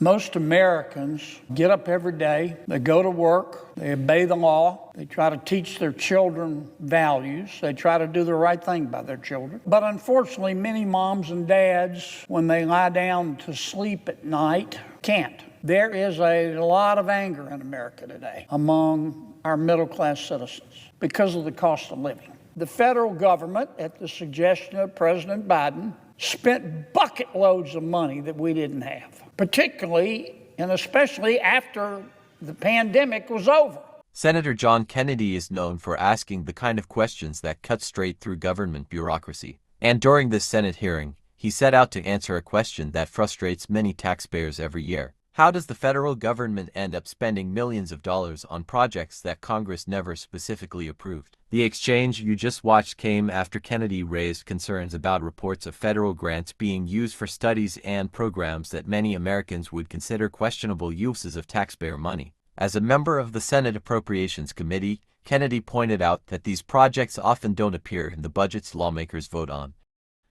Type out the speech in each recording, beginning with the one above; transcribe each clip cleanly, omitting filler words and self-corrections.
Most Americans get up every day, they go to work, they obey the law, they try to teach their children values, they try to do the right thing by their children. But unfortunately, many moms and dads, when they lie down to sleep at night, can't. There is a lot of anger in America today among our middle-class citizens because of the cost of living. The federal government, at the suggestion of President Biden, spent bucket loads of money that we didn't have, particularly and especially after the pandemic was over. Senator John Kennedy is known for asking the kind of questions that cut straight through government bureaucracy. And during this Senate hearing, he set out to answer a question that frustrates many taxpayers every year. How does the federal government end up spending millions of dollars on projects that Congress never specifically approved? The exchange you just watched came after Kennedy raised concerns about reports of federal grants being used for studies and programs that many Americans would consider questionable uses of taxpayer money. As a member of the Senate Appropriations Committee, Kennedy pointed out that these projects often don't appear in the budgets lawmakers vote on.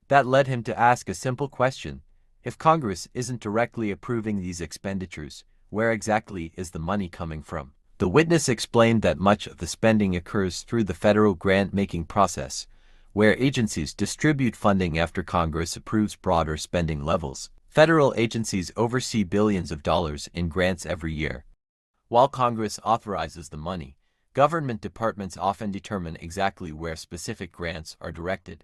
That led him to ask a simple question. If Congress isn't directly approving these expenditures, where exactly is the money coming from? The witness explained that much of the spending occurs through the federal grant-making process, where agencies distribute funding after Congress approves broader spending levels. Federal agencies oversee billions of dollars in grants every year. While Congress authorizes the money, government departments often determine exactly where specific grants are directed.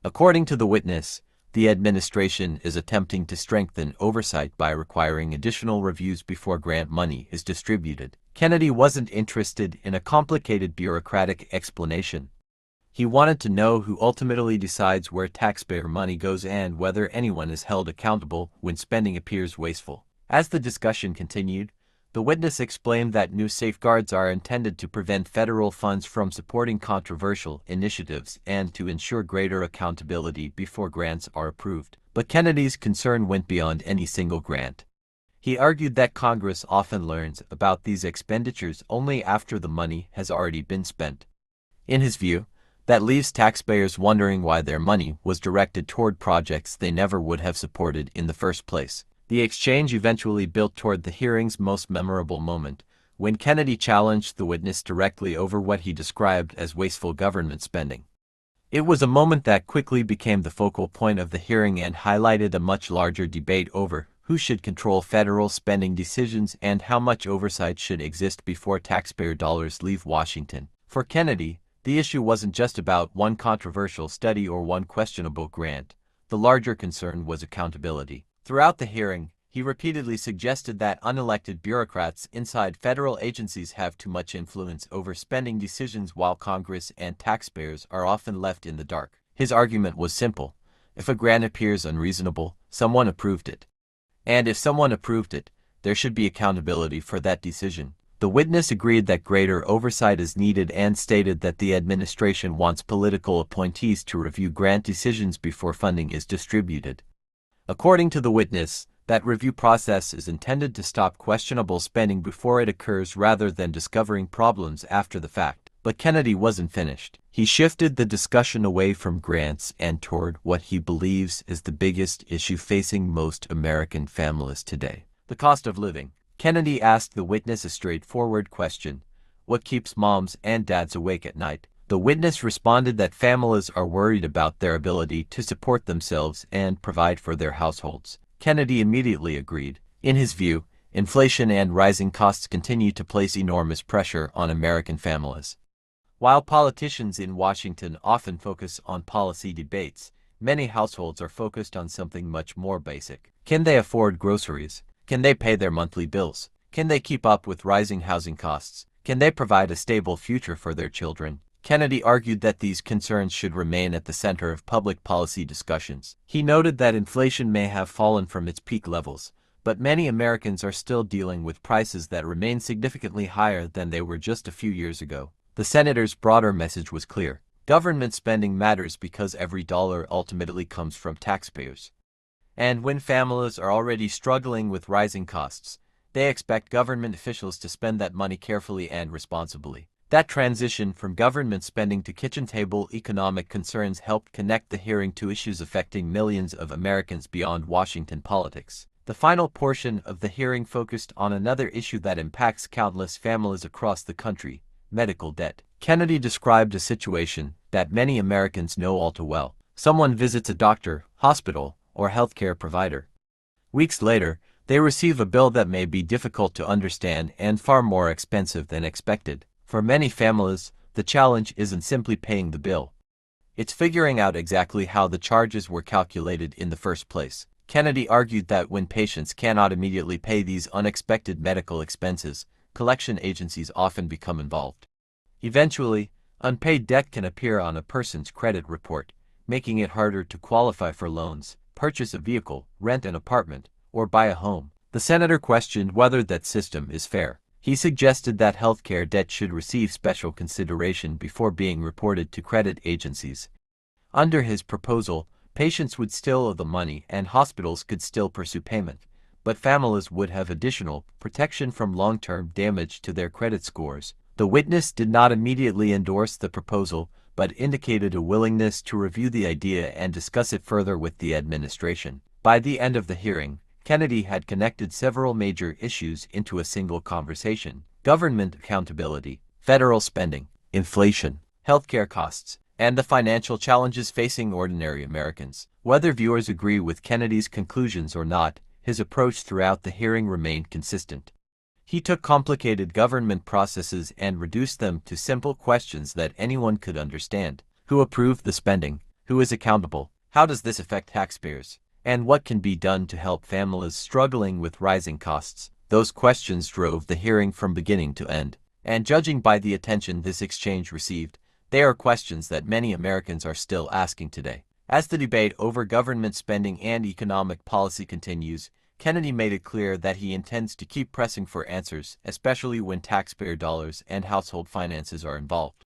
According to the witness, the administration is attempting to strengthen oversight by requiring additional reviews before grant money is distributed. Kennedy wasn't interested in a complicated bureaucratic explanation. He wanted to know who ultimately decides where taxpayer money goes and whether anyone is held accountable when spending appears wasteful. As the discussion continued, the witness explained that new safeguards are intended to prevent federal funds from supporting controversial initiatives and to ensure greater accountability before grants are approved. But Kennedy's concern went beyond any single grant. He argued that Congress often learns about these expenditures only after the money has already been spent. In his view, that leaves taxpayers wondering why their money was directed toward projects they never would have supported in the first place. The exchange eventually built toward the hearing's most memorable moment, when Kennedy challenged the witness directly over what he described as wasteful government spending. It was a moment that quickly became the focal point of the hearing and highlighted a much larger debate over who should control federal spending decisions and how much oversight should exist before taxpayer dollars leave Washington. For Kennedy, the issue wasn't just about one controversial study or one questionable grant. The larger concern was accountability. Throughout the hearing, he repeatedly suggested that unelected bureaucrats inside federal agencies have too much influence over spending decisions while Congress and taxpayers are often left in the dark. His argument was simple. If a grant appears unreasonable, someone approved it. And if someone approved it, there should be accountability for that decision. The witness agreed that greater oversight is needed and stated that the administration wants political appointees to review grant decisions before funding is distributed. According to the witness, that review process is intended to stop questionable spending before it occurs rather than discovering problems after the fact. But Kennedy wasn't finished. He shifted the discussion away from grants and toward what he believes is the biggest issue facing most American families today: the cost of living. Kennedy asked the witness a straightforward question: what keeps moms and dads awake at night? The witness responded that families are worried about their ability to support themselves and provide for their households. Kennedy immediately agreed. In his view, inflation and rising costs continue to place enormous pressure on American families. While politicians in Washington often focus on policy debates, many households are focused on something much more basic. Can they afford groceries? Can they pay their monthly bills? Can they keep up with rising housing costs? Can they provide a stable future for their children? Kennedy argued that these concerns should remain at the center of public policy discussions. He noted that inflation may have fallen from its peak levels, but many Americans are still dealing with prices that remain significantly higher than they were just a few years ago. The senator's broader message was clear. Government spending matters because every dollar ultimately comes from taxpayers. And when families are already struggling with rising costs, they expect government officials to spend that money carefully and responsibly. That transition from government spending to kitchen-table economic concerns helped connect the hearing to issues affecting millions of Americans beyond Washington politics. The final portion of the hearing focused on another issue that impacts countless families across the country: medical debt. Kennedy described a situation that many Americans know all too well. Someone visits a doctor, hospital, or healthcare provider. Weeks later, they receive a bill that may be difficult to understand and far more expensive than expected. For many families, the challenge isn't simply paying the bill. It's figuring out exactly how the charges were calculated in the first place. Kennedy argued that when patients cannot immediately pay these unexpected medical expenses, collection agencies often become involved. Eventually, unpaid debt can appear on a person's credit report, making it harder to qualify for loans, purchase a vehicle, rent an apartment, or buy a home. The senator questioned whether that system is fair. He suggested that healthcare debt should receive special consideration before being reported to credit agencies. Under his proposal, patients would still owe the money and hospitals could still pursue payment, but families would have additional protection from long-term damage to their credit scores. The witness did not immediately endorse the proposal, but indicated a willingness to review the idea and discuss it further with the administration. By the end of the hearing, Kennedy had connected several major issues into a single conversation: government accountability, federal spending, inflation, healthcare costs, and the financial challenges facing ordinary Americans. Whether viewers agree with Kennedy's conclusions or not, his approach throughout the hearing remained consistent. He took complicated government processes and reduced them to simple questions that anyone could understand. Who approved the spending? Who is accountable? How does this affect taxpayers? And what can be done to help families struggling with rising costs? Those questions drove the hearing from beginning to end. And judging by the attention this exchange received, they are questions that many Americans are still asking today. As the debate over government spending and economic policy continues, Kennedy made it clear that he intends to keep pressing for answers, especially when taxpayer dollars and household finances are involved.